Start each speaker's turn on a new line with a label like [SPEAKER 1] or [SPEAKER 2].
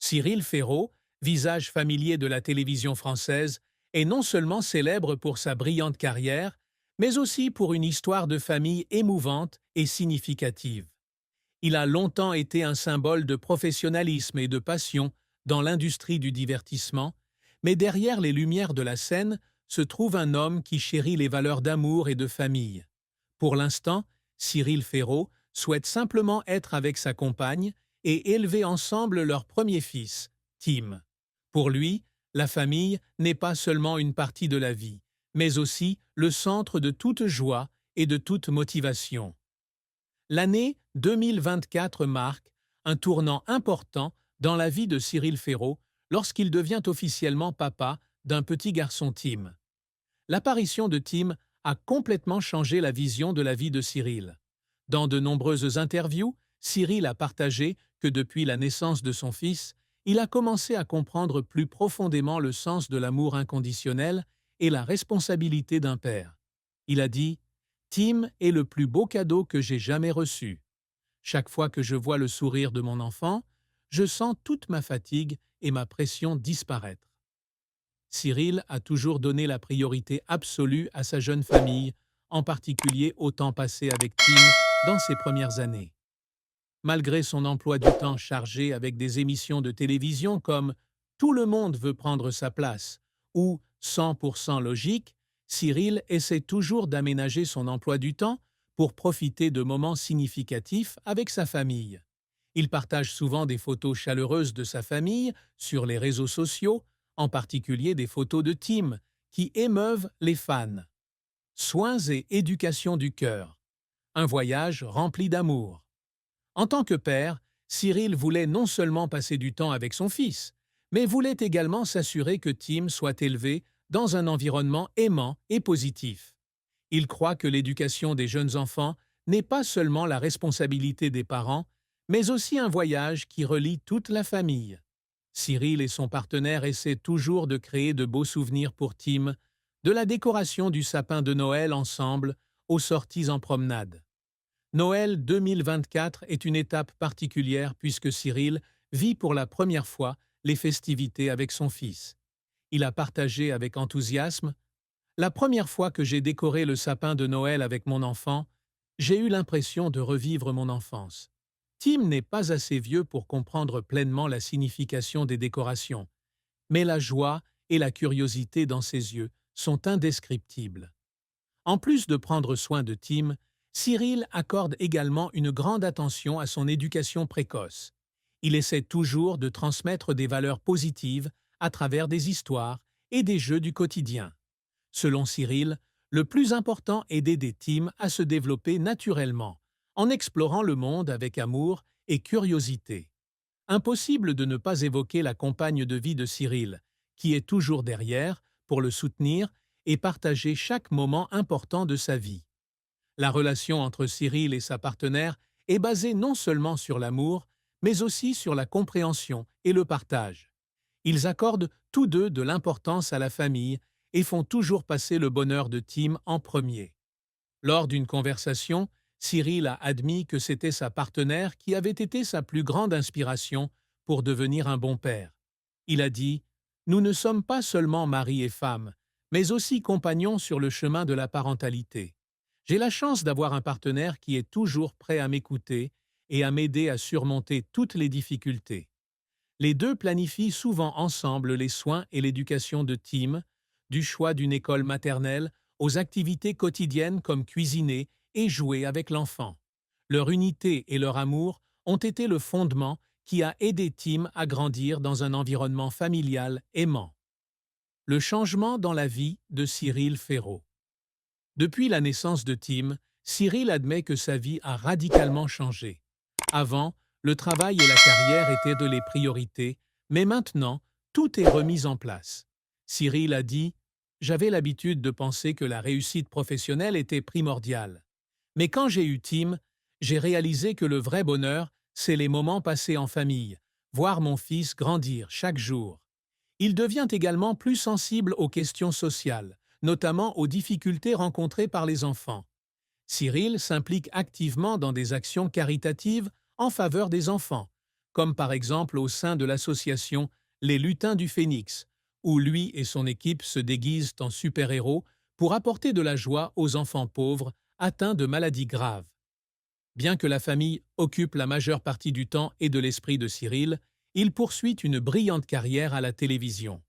[SPEAKER 1] Cyril Ferraud, visage familier de la télévision française, est non seulement célèbre pour sa brillante carrière, mais aussi pour une histoire de famille émouvante et significative. Il a longtemps été un symbole de professionnalisme et de passion dans l'industrie du divertissement, mais derrière les lumières de la scène se trouve un homme qui chérit les valeurs d'amour et de famille. Pour l'instant, Cyril Ferraud souhaite simplement être avec sa compagne et élever ensemble leur premier fils, Tim. Pour lui, la famille n'est pas seulement une partie de la vie, mais aussi le centre de toute joie et de toute motivation. L'année 2024 marque un tournant important dans la vie de Cyril Ferraud lorsqu'il devient officiellement papa d'un petit garçon Tim. L'apparition de Tim a complètement changé la vision de la vie de Cyril. Dans de nombreuses interviews, Cyril a partagé que depuis la naissance de son fils, il a commencé à comprendre plus profondément le sens de l'amour inconditionnel et la responsabilité d'un père. Il a dit « Tim est le plus beau cadeau que j'ai jamais reçu. Chaque fois que je vois le sourire de mon enfant, je sens toute ma fatigue et ma pression disparaître. » Cyril a toujours donné la priorité absolue à sa jeune famille, en particulier au temps passé avec Tim dans ses premières années. Malgré son emploi du temps chargé avec des émissions de télévision comme Tout le monde veut prendre sa place ou 100% logique, Cyril essaie toujours d'aménager son emploi du temps pour profiter de moments significatifs avec sa famille. Il partage souvent des photos chaleureuses de sa famille sur les réseaux sociaux, en particulier des photos de Tim, qui émeuvent les fans. Soins et éducation du cœur. Un voyage rempli d'amour. En tant que père, Cyril voulait non seulement passer du temps avec son fils, mais voulait également s'assurer que Tim soit élevé dans un environnement aimant et positif. Il croit que l'éducation des jeunes enfants n'est pas seulement la responsabilité des parents, mais aussi un voyage qui relie toute la famille. Cyril et son partenaire essaient toujours de créer de beaux souvenirs pour Tim, de la décoration du sapin de Noël ensemble aux sorties en promenade. Noël 2024 est une étape particulière puisque Cyril vit pour la première fois les festivités avec son fils. Il a partagé avec enthousiasme « La première fois que j'ai décoré le sapin de Noël avec mon enfant, j'ai eu l'impression de revivre mon enfance. Tim n'est pas assez vieux pour comprendre pleinement la signification des décorations, mais la joie et la curiosité dans ses yeux sont indescriptibles. » En plus de prendre soin de Tim, Cyril accorde également une grande attention à son éducation précoce. Il essaie toujours de transmettre des valeurs positives à travers des histoires et des jeux du quotidien. Selon Cyril, le plus important est d'aider Tim à se développer naturellement, en explorant le monde avec amour et curiosité. Impossible de ne pas évoquer la compagne de vie de Cyril, qui est toujours derrière pour le soutenir et partager chaque moment important de sa vie. La relation entre Cyril et sa partenaire est basée non seulement sur l'amour, mais aussi sur la compréhension et le partage. Ils accordent tous deux de l'importance à la famille et font toujours passer le bonheur de Tim en premier. Lors d'une conversation, Cyril a admis que c'était sa partenaire qui avait été sa plus grande inspiration pour devenir un bon père. Il a dit « Nous ne sommes pas seulement mari et femme, mais aussi compagnons sur le chemin de la parentalité. J'ai la chance d'avoir un partenaire qui est toujours prêt à m'écouter et à m'aider à surmonter toutes les difficultés. » Les deux planifient souvent ensemble les soins et l'éducation de Tim, du choix d'une école maternelle aux activités quotidiennes comme cuisiner et jouer avec l'enfant. Leur unité et leur amour ont été le fondement qui a aidé Tim à grandir dans un environnement familial aimant. Le changement dans la vie de Cyril Ferraud. Depuis la naissance de Tim, Cyril admet que sa vie a radicalement changé. Avant, le travail et la carrière étaient de les priorités, mais maintenant, tout est remis en place. Cyril a dit « J'avais l'habitude de penser que la réussite professionnelle était primordiale. Mais quand j'ai eu Tim, j'ai réalisé que le vrai bonheur, c'est les moments passés en famille, voir mon fils grandir chaque jour. Il devient également plus sensible aux questions sociales, notamment aux difficultés rencontrées par les enfants. Cyril s'implique activement dans des actions caritatives en faveur des enfants, comme par exemple au sein de l'association Les Lutins du Phénix, où lui et son équipe se déguisent en super-héros pour apporter de la joie aux enfants pauvres atteints de maladies graves. Bien que la famille occupe la majeure partie du temps et de l'esprit de Cyril, il poursuit une brillante carrière à la télévision.